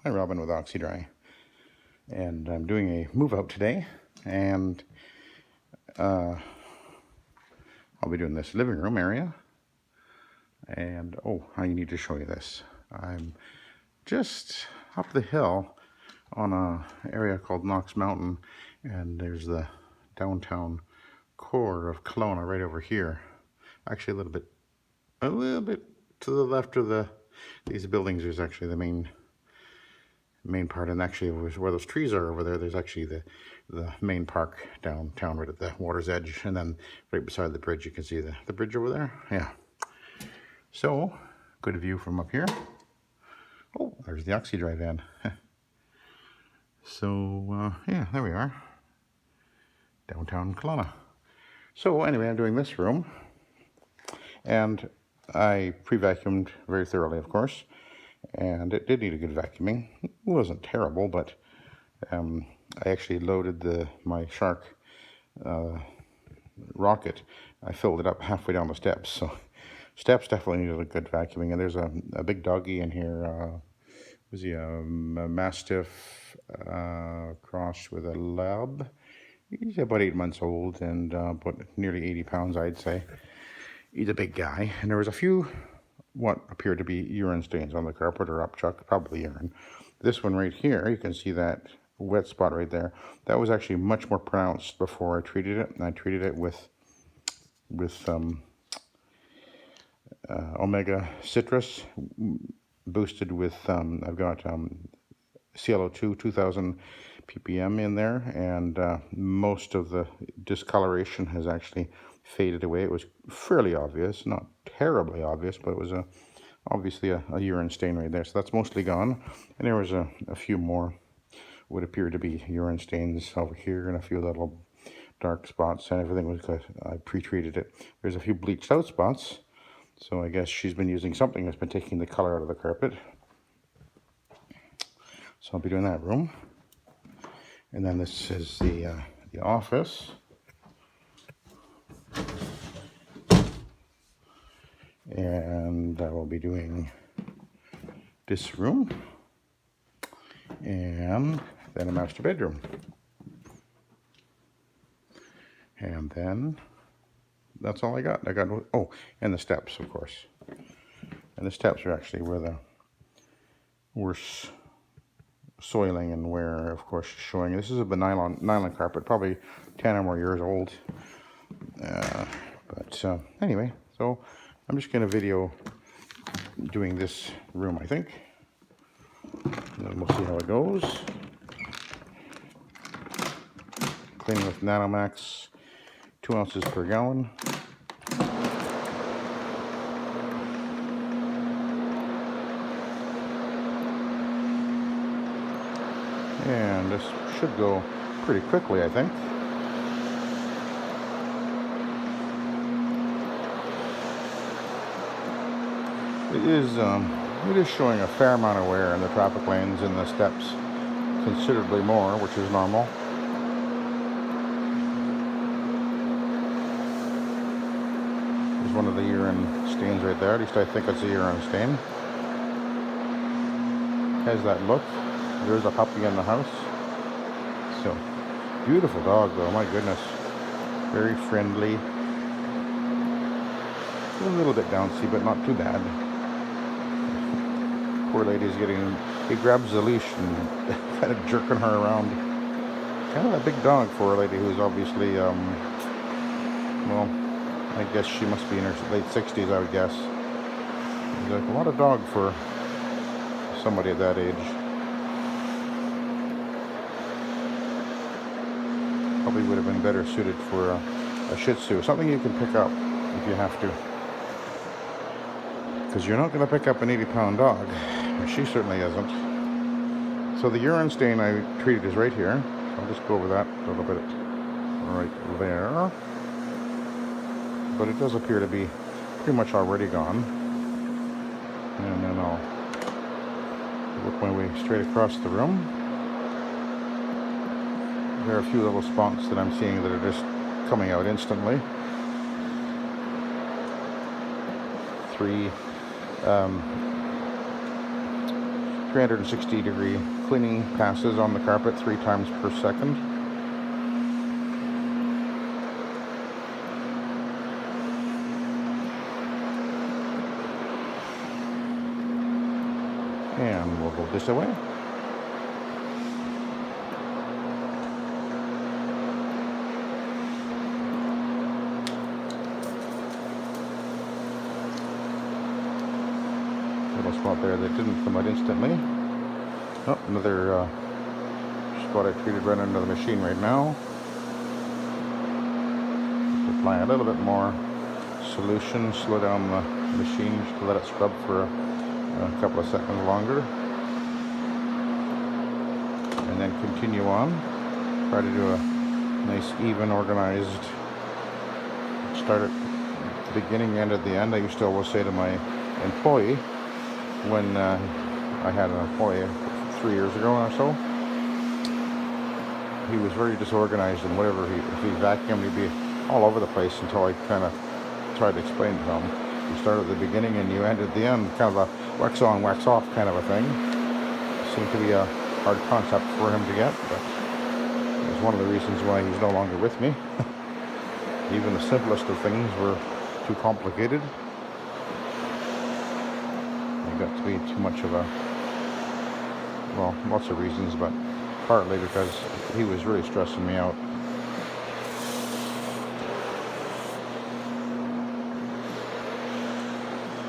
Hi, Robin with Oxy-Dry, and I'm doing a move out today, and I'll be doing this living room area, and I need to show you this. I'm just up the hill on a area called Knox Mountain, and there's the downtown core of Kelowna right over here. Actually, a little bit to the left of these buildings. There's actually the main part, and actually where those trees are over there, there's actually the main park downtown right at the water's edge, and then right beside the bridge you can see the bridge over there. Yeah, so good view from up here. Oh, there's the Oxy-Dry van. So yeah, there we are, downtown Kelowna. So anyway, I'm doing this room, and I pre-vacuumed very thoroughly, of course, and it did need a good vacuuming. It wasn't terrible, but I actually loaded my Shark rocket. I filled it up halfway down the steps, so steps definitely needed a good vacuuming. And there's a big doggy in here. Was he a Mastiff crossed with a Lab? He's about 8 months old and about nearly 80 pounds, I'd say. He's a big guy, and there was a few what appeared to be urine stains on the carpet or upchuck, probably urine. This one right here, you can see that wet spot right there. That was actually much more pronounced before I treated it, and I treated it with Omega Citrus, boosted with I've got ClO2 2000 ppm in there, and most of the discoloration has actually faded away. It was fairly obvious, not terribly obvious, but it was obviously a urine stain right there. So that's mostly gone, and there was a few more would appear to be urine stains over here, and a few little dark spots, and everything was good. I pre-treated it. There's a few bleached out spots, so I guess she's been using something that's been taking the color out of the carpet. So I'll be doing that room. And then this is the office. And I will be doing this room. And then a master bedroom. And then that's all I got. And the steps, of course. And the steps are actually where the worst soiling and wear, of course, is showing. This is a nylon carpet, probably 10 or more years old. But anyway, so I'm just going to video doing this room, I think. And then we'll see how it goes. Cleaning with Nanomax, 2 ounces per gallon. And this should go pretty quickly, I think. It is showing a fair amount of wear in the traffic lanes and the steps, considerably more, which is normal. There's one of the urine stains right there. At least I think it's a urine stain. Has that look? There's a puppy in the house. So, beautiful dog though, my goodness. Very friendly. A little bit bouncy, but not too bad. Poor lady's he grabs the leash and kind of jerking her around. Kind of a big dog for a lady who's obviously, well, I guess she must be in her late 60s, I would guess. It's like a lot of dog for somebody at that age. Probably would have been better suited for a Shih Tzu, something you can pick up if you have to, because you're not going to pick up an 80-pound dog. She certainly isn't. So the urine stain I treated is right here. I'll just go over that a little bit right there, but it does appear to be pretty much already gone. And then I'll work my way straight across the room. There are a few little spots that I'm seeing that are just coming out instantly. 3 360-degree cleaning passes on the carpet 3 times per second. And we'll go this away. Little spot there that didn't come out instantly. Oh, another spot I treated right under the machine right now. Just apply a little bit more solution, slow down the machine just to let it scrub for a couple of seconds longer. And then continue on. Try to do a nice, even, organized start at the beginning, end at the end. I used to always say to my employee, when I had an employee 3 years ago or so, he was very disorganized, and whatever if he vacuumed, he'd be all over the place until I kind of tried to explain to him. You start at the beginning and you end at the end, kind of a wax on, wax off kind of a thing. It seemed to be a hard concept for him to get, but it's one of the reasons why he's no longer with me. Even the simplest of things were too complicated. It got to be too much of a, well, lots of reasons, but partly because he was really stressing me out.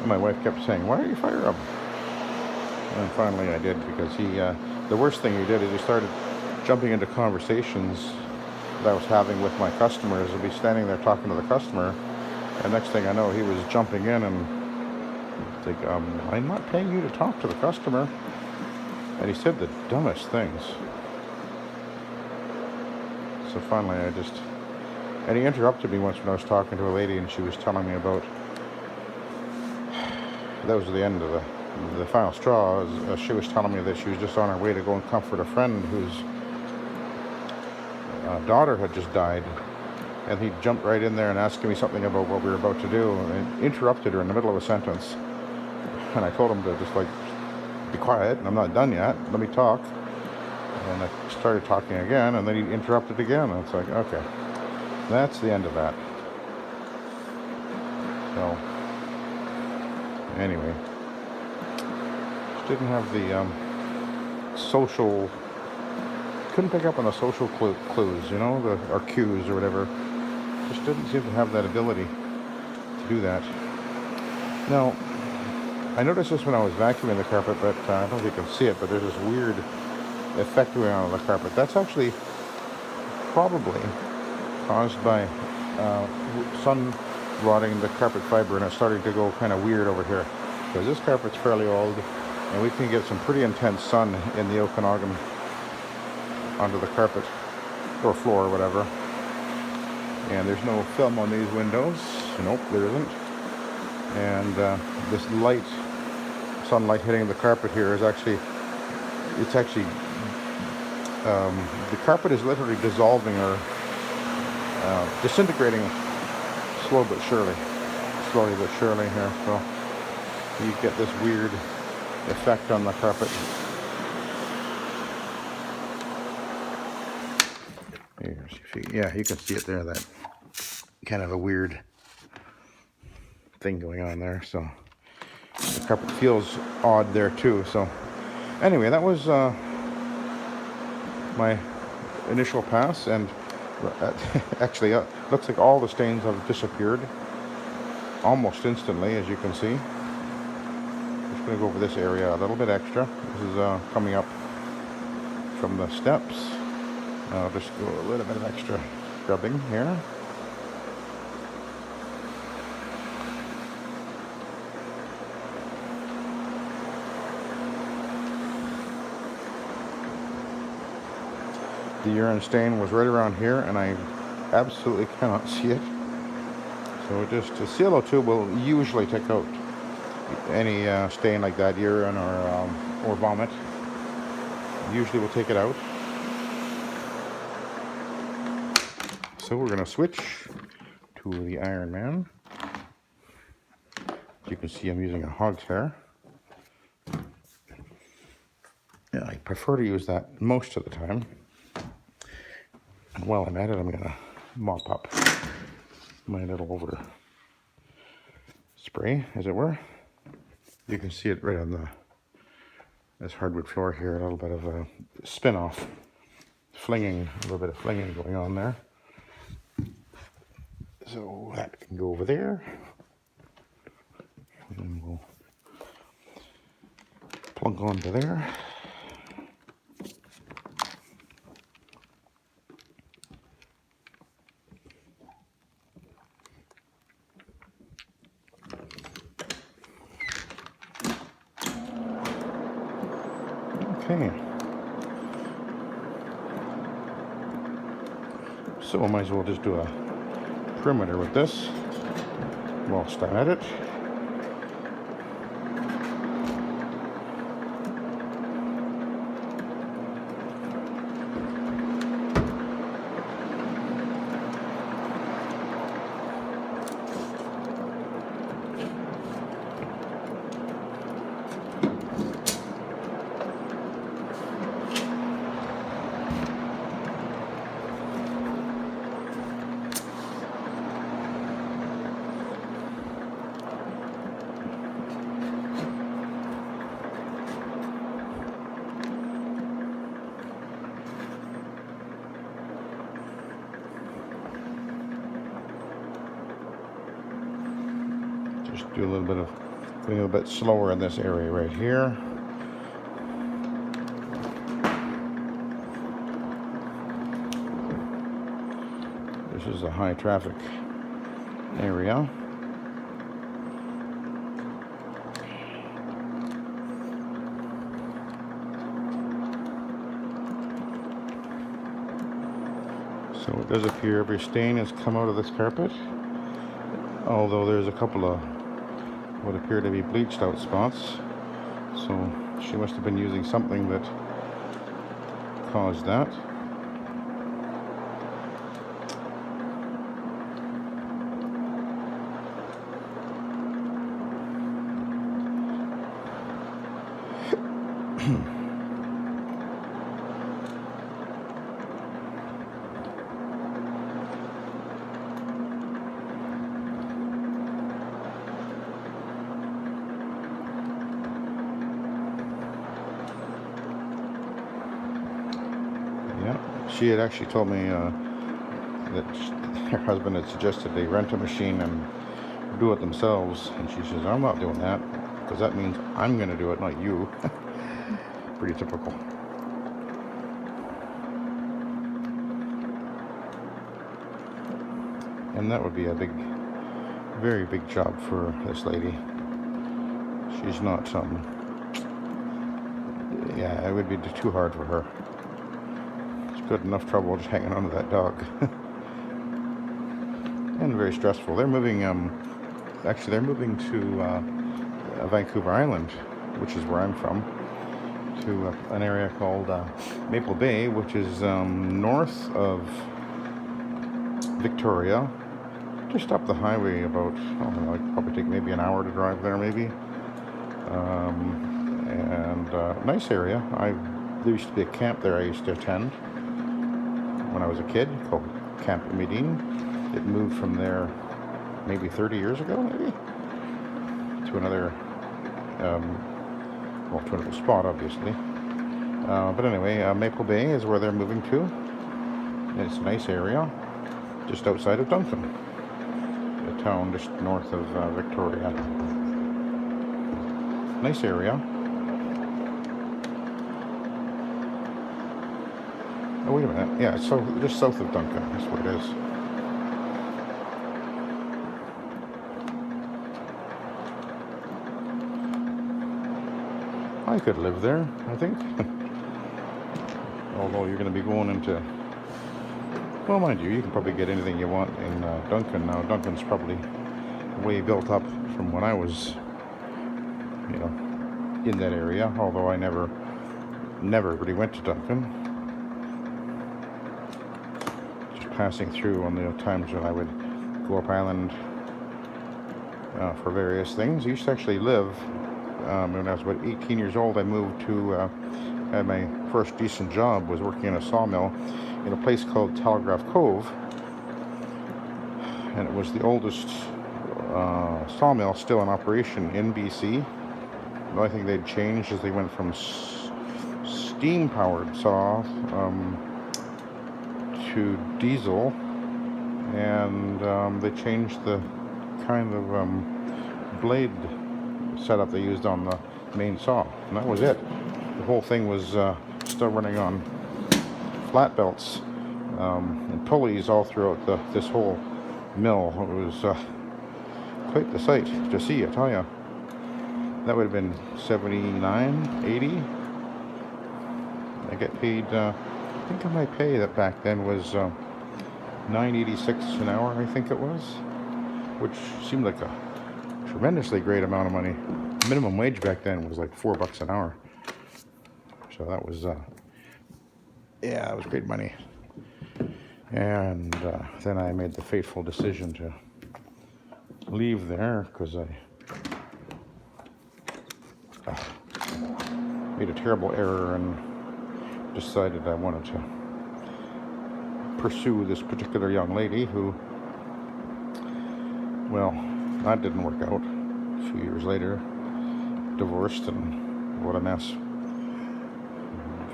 And my wife kept saying, "Why don't you fire him?" And finally I did, because he, the worst thing he did is he started jumping into conversations that I was having with my customers. I'd be standing there talking to the customer, and next thing I know, he was jumping in and like, "I'm not paying you to talk to the customer." And he said the dumbest things. So finally and he interrupted me once when I was talking to a lady, and she was telling me about, that was the end of the final straw. She was telling me that she was just on her way to go and comfort a friend whose daughter had just died. And he jumped right in there and asking me something about what we were about to do, and interrupted her in the middle of a sentence. And I told him to just, like, be quiet, I'm not done yet, let me talk. And I started talking again, and then he interrupted again, and it's like, okay, that's the end of that. So anyway, just didn't have the social, couldn't pick up on the social clues, you know, or cues or whatever. Just didn't seem to have that ability to do that. Now, I noticed this when I was vacuuming the carpet, but I don't know if you can see it, but there's this weird effect going on the carpet. That's actually probably caused by sun rotting the carpet fiber, and it's starting to go kind of weird over here, because this carpet's fairly old, and we can get some pretty intense sun in the Okanagan onto the carpet or floor or whatever. And there's no film on these windows. Nope, there isn't. And this sunlight hitting the carpet here is actually, the carpet is literally dissolving or disintegrating slowly but surely here. So you get this weird effect on the carpet. Yeah, you can see it there, that kind of a weird thing going on there. So the carpet feels odd there too. So anyway, that was my initial pass, and actually looks like all the stains have disappeared almost instantly, as you can see. Just going to go over this area a little bit extra. This is coming up from the steps. I'll just do a little bit of extra scrubbing here. The urine stain was right around here, and I absolutely cannot see it. So just a CO2 will usually take out any stain like that, urine or vomit. Usually will take it out. So we're going to switch to the Iron Man. As you can see, I'm using a hog's hair. prefer to use that most of the time. And while I'm at it, I'm going to mop up my little over spray, as it were. You can see it right on this hardwood floor here, a little bit of a spin off, flinging, a little bit of flinging going on there. So that can go over there. And then we'll plug onto there. Okay. So I might as well just do a perimeter with this whilst I'm at it. Just do a little bit of, going a little bit slower in this area right here. This is a high traffic area. So it does appear every stain has come out of this carpet, although there's a couple of what appear to be bleached out spots. So she must have been using something that caused that. She had actually told me that her husband had suggested they rent a machine and do it themselves, and she says, I'm not doing that, because that means I'm going to do it, not you. Pretty typical. And that would be a big, very big job for this lady. She's not yeah, it would be too hard for her. Got enough trouble just hanging on to that dog. And very stressful. They're moving, actually they're moving to Vancouver Island, which is where I'm from, to an area called Maple Bay, which is north of Victoria, just up the highway about, I don't know, it'd probably take maybe an hour to drive there maybe. And nice area. There used to be a camp there I used to attend when I was a kid, called Camp Medine. It moved from there maybe 30 years ago, maybe, to another, well, to another spot, obviously. But anyway, Maple Bay is where they're moving to. It's a nice area, just outside of Duncan, a town just north of Victoria. Nice area. Oh, wait a minute. Yeah, it's just south of Duncan. That's what it is. I could live there, I think. Although you're going to be going into... Well, mind you, you can probably get anything you want in Duncan. Now, Duncan's probably way built up from when I was, you know, in that area. Although I never really went to Duncan. Passing through on the times when I would go up island for various things. I used to actually live, when I was about 18 years old, I moved to had my first decent job was working in a sawmill in a place called Telegraph Cove, and it was the oldest sawmill still in operation in BC. The only thing they'd changed is they went from steam-powered saw to diesel, and they changed the kind of blade setup they used on the main saw, and that was it. The whole thing was still running on flat belts and pulleys all throughout this whole mill. It was quite the sight to see, I tell you. That would have been 79, 80. I get paid, I think my pay that back then was $9.86 an hour, I think it was, which seemed like a tremendously great amount of money. Minimum wage back then was like $4 an hour. So that was, yeah, it was great money. And then I made the fateful decision to leave there because I made a terrible error and decided I wanted to pursue this particular young lady who, well, that didn't work out. A few years later, divorced, and what a mess.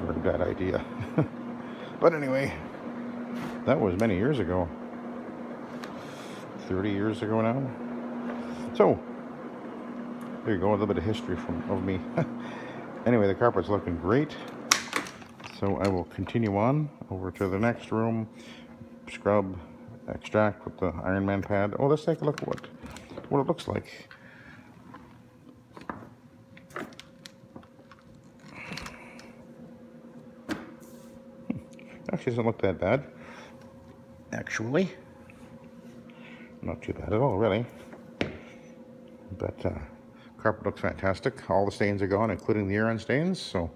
Very bad idea. But anyway, that was many years ago. 30 years ago now. So, there you go, a little bit of history of me. Anyway, the carpet's looking great. So I will continue on over to the next room, scrub, extract with the Iron Man pad. Oh, let's take a look at what it looks like. Actually, doesn't look that bad. Actually, not too bad at all, really. But carpet looks fantastic. All the stains are gone, including the urine stains. So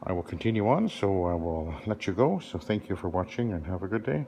I will continue on. So I will let you go. So thank you for watching and have a good day.